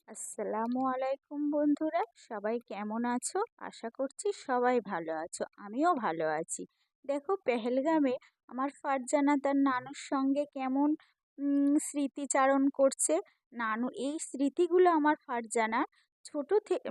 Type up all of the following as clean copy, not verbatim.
আসসালামু আলাইকুম বন্ধুরা, সবাই কেমন আছো? আশা করছি সবাই ভালো আছো। আমিও ভালো আছি। দেখো, পেহেলগামে আমার ফারজানা তার নানুর সঙ্গে কেমন স্মৃতিচারণ করছে। নানু এই স্মৃতিগুলো আমার ফারজানা ছোট থেকে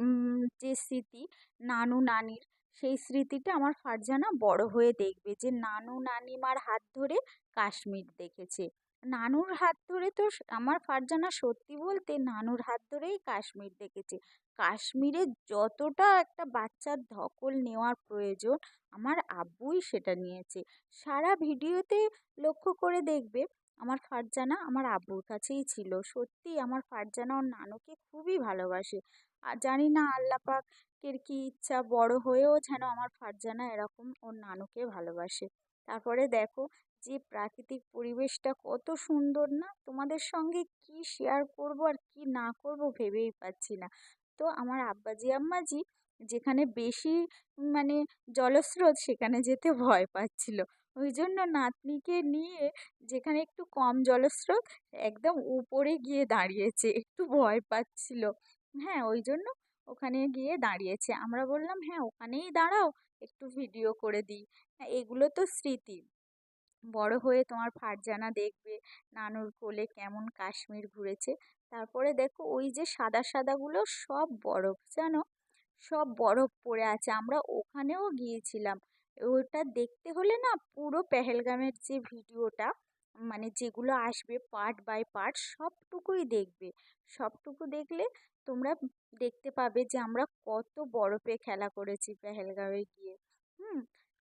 যে স্মৃতি নানু নানির, সেই স্মৃতিটা আমার ফারজানা বড় হয়ে দেখবে যে নানু নানিমার হাত ধরে কাশ্মীর দেখেছে। নানুর হাত ধরে তো আমার ফারজানা সত্যি বলতে নানুর হাত ধরেই কাশ্মীর দেখেছে। কাশ্মীরে যতটা একটা বাচ্চার ধকল নেওয়ার প্রয়োজন, আমার আব্বুই সেটা নিয়েছে। সারা ভিডিওতে লক্ষ্য করে দেখবে আমার ফারজানা আমার আব্বুর কাছেই ছিল। সত্যি আমার ফারজানা ওর নানুকে খুবই ভালোবাসে। আর জানি না আল্লাহ পাকের কি ইচ্ছা, বড় হয়েও যেন আমার ফারজানা এরকম ওর নানুকে ভালোবাসে। তারপরে দেখো, যে প্রাকৃতিক পরিবেশটা কত সুন্দর না, তোমাদের সঙ্গে কি শেয়ার করব আর কি না করব ভেবেই পাচ্ছি না। তো আমার আব্বাজি আম্মাজি যেখানে বেশি মানে জলস্রোত সেখানে যেতে ভয় পাচ্ছিল। ওই জন্য নাতনিকে নিয়ে যেখানে একটু কম জলস্রোত একদম উপরে গিয়ে দাঁড়িয়েছে, একটু ভয় পাচ্ছিল। হ্যাঁ, ওই জন্য ওখানে গিয়ে দাঁড়িয়েছে। আমরা বললাম হ্যাঁ ওখানেই দাঁড়াও, একটু ভিডিও করে দিই। হ্যাঁ, এগুলো তো স্মৃতি। বড় হয়ে তোমার ফারজানা দেখবে নানুর কোলে কেমন কাশ্মীর ঘুরেছে। তারপরে দেখো ওই যে সাদা সাদাগুলো সব বরফ, জানো, সব বরফ পড়ে আছে। আমরা ওখানেও গিয়েছিলাম। ওটা দেখতে হলে না পুরো পেহেলগামের যে ভিডিওটা, মানে যেগুলো আসবে পার্ট বাই পার্ট, সবটুকুই দেখবে। সবটুকু দেখলে তোমরা দেখতে পাবে যে আমরা কত বরফে খেলা করেছি পেহেলগামে গিয়ে। হুম।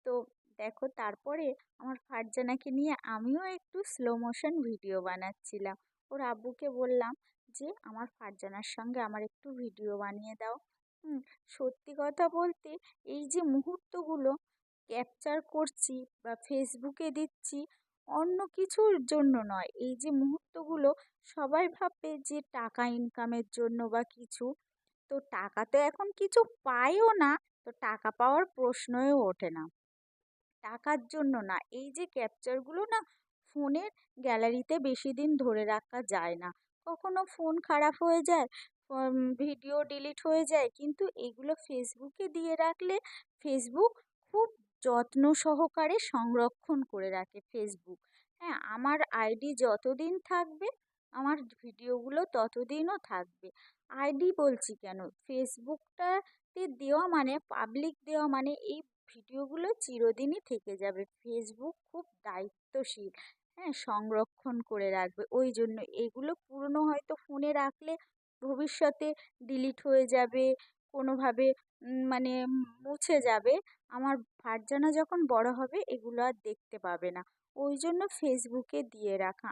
তো দেখো, তারপরে আমার ফারজানাকে নিয়ে আমিও একটু স্লো মোশন ভিডিও বানাচ্ছিলাম। ওর আব্বুকে বললাম যে আমার ফারজানার সঙ্গে আমার একটু ভিডিও বানিয়ে দাও। হুম। সত্যি কথা বলতে এই যে মুহূর্তগুলো ক্যাপচার করছি বা ফেসবুকে দিচ্ছি, অন্য কিছুর জন্য নয়। এই যে মুহূর্তগুলো সবাই ভাববে যে টাকা ইনকামের জন্য বা কিছু, তো টাকা তো এখন কিছু পাইও না, তো টাকা পাওয়ার প্রশ্নই ওঠে না। টাকার জন্য না, এই যে ক্যাপচারগুলো না ফোনের গ্যালারিতে বেশি দিন ধরে রাখা যায় না। কখনো ফোন খারাপ হয়ে যায়, ভিডিও ডিলিট হয়ে যায়, কিন্তু এগুলো ফেসবুকে দিয়ে রাখলে ফেসবুক খুব যত্ন সহকারে সংরক্ষণ করে রাখে ফেসবুক। হ্যাঁ, আমার আইডি যতদিন থাকবে আমার ভিডিওগুলো ততদিনও থাকবে। আইডি বলছি কেন, ফেসবুকটাতে দেওয়া মানে পাবলিক দেওয়া মানে এই ভিডিওগুলো চিরদিনই থেকে যাবে। ফেসবুক খুব দায়িত্বশীল, হ্যাঁ, সংরক্ষণ করে রাখবে। ওই জন্য এগুলো পুরনো হয়তো ফোনে রাখলে ভবিষ্যতে ডিলিট হয়ে যাবে, কোনোভাবে মানে মুছে যাবে। আমার ফারজানা যখন বড় হবে এগুলো আর দেখতে পাবে না। ওই জন্য ফেসবুকে দিয়ে রাখা।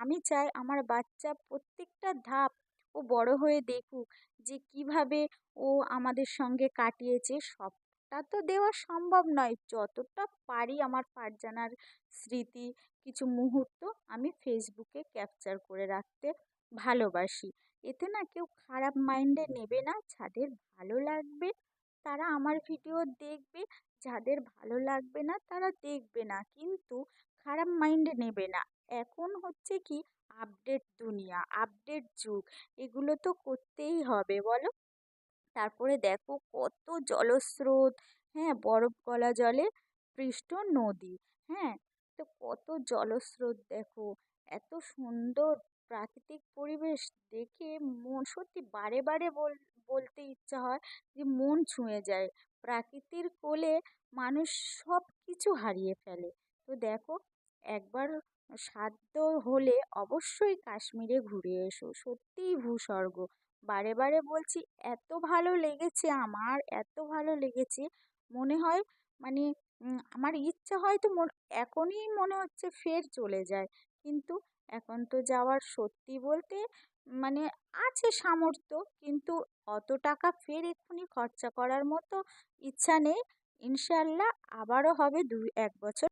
আমি চাই আমার বাচ্চা প্রত্যেকটা ধাপ ও বড় হয়ে দেখুক, যে কিভাবে ও আমাদের সঙ্গে কাটিয়েছে। সবটা তো দেওয়া সম্ভব নয়, যতটা পারি আমার ফারজানার স্মৃতি, কিছু মুহূর্ত আমি ফেসবুকে ক্যাপচার করে রাখতে ভালোবাসি। এতে না কেউ খারাপ মাইন্ডে নেবে না। যাদের ভালো লাগবে তারা আমার ভিডিও দেখবে, যাদের ভালো লাগবে না তারা দেখবে না, কিন্তু খারাপ মাইন্ডে নেবে না। এখন হচ্ছে কি, আপডেট দুনিয়া, আপডেট যুগ, এগুলো তো করতেই হবে বলো। তারপরে দেখো কত জলস্রোত, হ্যাঁ, বরফ গলা জলে পৃষ্ঠ নদী, হ্যাঁ, তো কত জলস্রোত দেখো, এত সুন্দর প্রাকৃতিক পরিবেশ দেখে মন সত্যি বারে বারে বলতে ইচ্ছা হয় যে মন ছুঁয়ে যায়। প্রাকৃতির কোলে মানুষ সব কিছু হারিয়ে ফেলে। তো দেখো, একবার সাধ্য হলে অবশ্যই কাশ্মীরে ঘুরে এসো, সত্যিই ভূস্বর্গ। বারে বারে বলছি, এত ভালো লেগেছে আমার, এত ভালো লেগেছে, মনে হয় মানে আমার ইচ্ছা হয়তো এখনই মনে হচ্ছে ফের চলে যায়, কিন্তু এখন তো যাওয়ার সত্যি বলতে মানে আছে সামর্থ্য, কিন্তু অত টাকা ফের এক্ষুনি খরচা করার মতো ইচ্ছা নেই। ইনশাল্লাহ আবারও হবে 2-1 বছর